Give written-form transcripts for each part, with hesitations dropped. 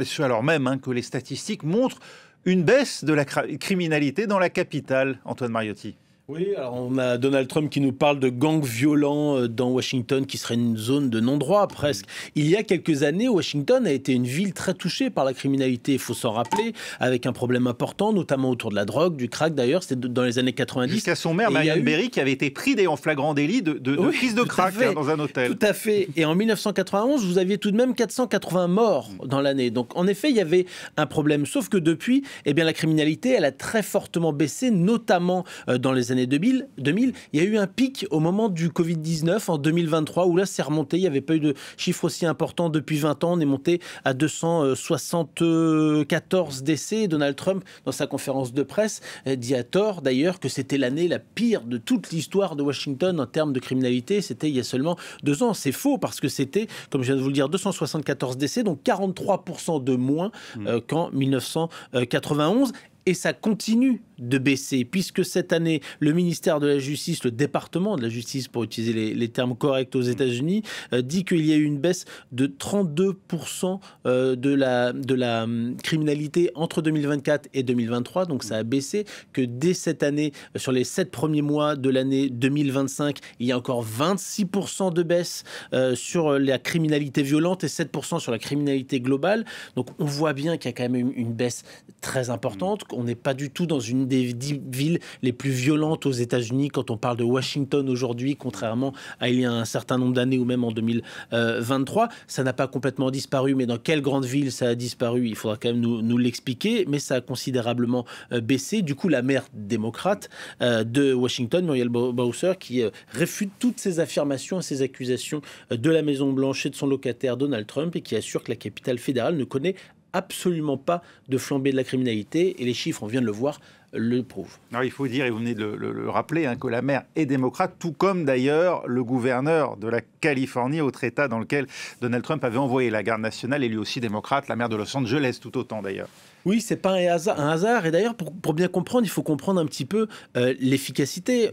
Et ce, alors même que les statistiques montrent une baisse de la criminalité dans la capitale, Antoine Mariotti. Oui, alors on a Donald Trump qui nous parle de gangs violents dans Washington, qui serait une zone de non-droit presque. Il y a quelques années, Washington a été une ville très touchée par la criminalité, il faut s'en rappeler, avec un problème important, notamment autour de la drogue, du crack d'ailleurs, c'était dans les années 90. Jusqu'à son maire, Marion Berry, qui avait été pris en flagrant délit de prise de crack dans un hôtel. Tout à fait. Et en 1991, vous aviez tout de même 480 morts dans l'année. Donc en effet, il y avait un problème. Sauf que depuis, la criminalité, elle a très fortement baissé, notamment dans les années 2000, il y a eu un pic au moment du Covid-19 en 2023 où là c'est remonté, il n'y avait pas eu de chiffre aussi important depuis 20 ans, on est monté à 274 décès. Donald Trump, dans sa conférence de presse, dit à tort d'ailleurs que c'était l'année la pire de toute l'histoire de Washington en termes de criminalité, c'était il y a seulement 2 ans. C'est faux parce que c'était, comme je viens de vous le dire, 274 décès, donc 43% de moins qu'en 1991. Et ça continue de baisser, puisque cette année, le ministère de la Justice, le département de la Justice, pour utiliser les termes corrects aux États-Unis, dit qu'il y a eu une baisse de 32% de la criminalité entre 2024 et 2023. Donc ça a baissé, que dès cette année, sur les 7 premiers mois de l'année 2025, il y a encore 26% de baisse sur la criminalité violente et 7% sur la criminalité globale. Donc on voit bien qu'il y a quand même une baisse très importante. On n'est pas du tout dans une des 10 villes les plus violentes aux États-Unis quand on parle de Washington aujourd'hui, contrairement à il y a un certain nombre d'années ou même en 2023. Ça n'a pas complètement disparu, mais dans quelle grande ville ça a disparu, il faudra quand même nous l'expliquer, mais ça a considérablement baissé. Du coup, la maire démocrate de Washington, Muriel Bowser, qui réfute toutes ces affirmations et ces accusations de la Maison-Blanche et de son locataire Donald Trump, et qui assure que la capitale fédérale ne connaît absolument pas de flambée de la criminalité, et les chiffres, on vient de le voir, le prouvent. Alors, il faut dire, et vous venez de le rappeler, que la maire est démocrate, tout comme d'ailleurs le gouverneur de la Californie, autre État dans lequel Donald Trump avait envoyé la garde nationale, et lui aussi démocrate, la maire de Los Angeles tout autant d'ailleurs. Oui, c'est pas un hasard. Et d'ailleurs, pour bien comprendre, il faut comprendre un petit peu l'efficacité.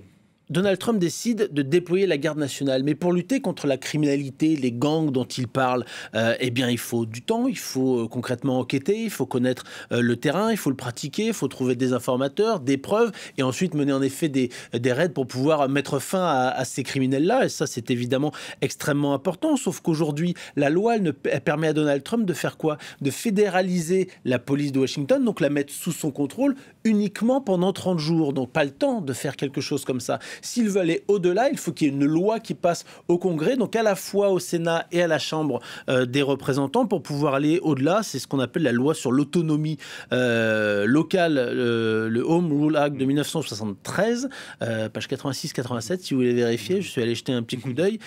Donald Trump décide de déployer la garde nationale. Mais pour lutter contre la criminalité, les gangs dont il parle, il faut du temps, il faut concrètement enquêter, il faut connaître le terrain, il faut le pratiquer, il faut trouver des informateurs, des preuves, et ensuite mener en effet des raids pour pouvoir mettre fin à ces criminels-là. Et ça, c'est évidemment extrêmement important. Sauf qu'aujourd'hui, la loi, elle permet à Donald Trump de faire quoi? De fédéraliser la police de Washington, donc la mettre sous son contrôle uniquement pendant 30 jours. Donc pas le temps de faire quelque chose comme ça. S'il veut aller au-delà, il faut qu'il y ait une loi qui passe au Congrès, donc à la fois au Sénat et à la Chambre des représentants, pour pouvoir aller au-delà. C'est ce qu'on appelle la loi sur l'autonomie locale, le Home Rule Act de 1973, page 86-87, si vous voulez vérifier. Je suis allé jeter un petit coup d'œil.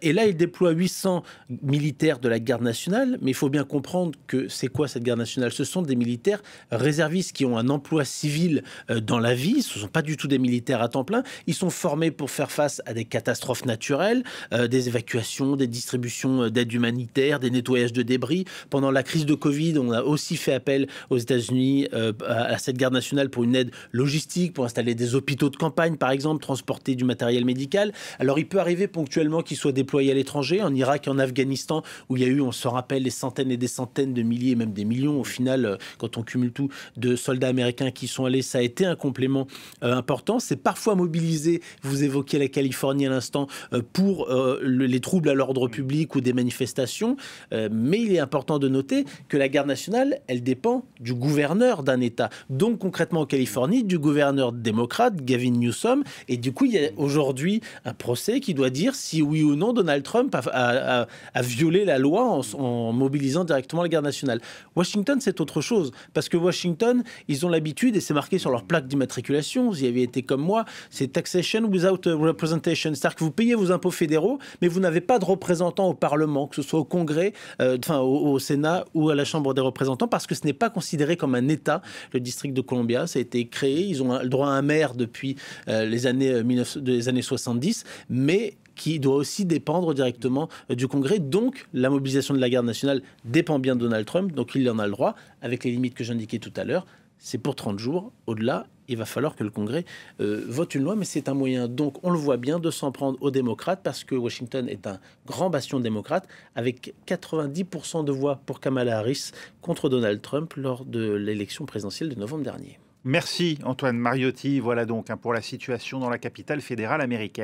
Et là, il déploie 800 militaires de la garde nationale, mais il faut bien comprendre que c'est quoi cette garde nationale? Ce sont des militaires réservistes qui ont un emploi civil dans la vie. Ce ne sont pas du tout des militaires à temps plein. Ils sont formés pour faire face à des catastrophes naturelles, des évacuations, des distributions d'aide humanitaire, des nettoyages de débris. Pendant la crise de Covid, on a aussi fait appel aux États-Unis à cette garde nationale pour une aide logistique, pour installer des hôpitaux de campagne, par exemple, transporter du matériel médical. Alors, il peut arriver ponctuellement qu'ils soient déployés à l'étranger, en Irak et en Afghanistan, où il y a eu, on se rappelle, des centaines et des centaines de milliers, même des millions, au final, quand on cumule tout, de soldats américains qui sont allés. Ça a été un complément important. C'est parfois mobilisé. Vous évoquiez la Californie à l'instant pour les troubles à l'ordre public ou des manifestations, mais il est important de noter que la garde nationale, elle dépend du gouverneur d'un État. Donc concrètement en Californie, du gouverneur démocrate, Gavin Newsom, et du coup il y a aujourd'hui un procès qui doit dire si oui ou non Donald Trump a violé la loi en mobilisant directement la garde nationale. Washington, c'est autre chose, parce que Washington, ils ont l'habitude, et c'est marqué sur leur plaque d'immatriculation, vous y avez été comme moi, c'est taxation without representation, c'est-à-dire que vous payez vos impôts fédéraux, mais vous n'avez pas de représentants au Parlement, que ce soit au Congrès, au Sénat ou à la Chambre des représentants, parce que ce n'est pas considéré comme un État. Le district de Columbia, ça a été créé, ils ont le droit à un maire depuis les années 70, mais qui doit aussi dépendre directement du Congrès. Donc, la mobilisation de la garde nationale dépend bien de Donald Trump, donc il en a le droit, avec les limites que j'indiquais tout à l'heure. C'est pour 30 jours. Au-delà, il va falloir que le Congrès vote une loi, mais c'est un moyen, donc on le voit bien, de s'en prendre aux démocrates, parce que Washington est un grand bastion démocrate, avec 90% de voix pour Kamala Harris contre Donald Trump lors de l'élection présidentielle de novembre dernier. Merci Antoine Mariotti. Voilà donc pour la situation dans la capitale fédérale américaine.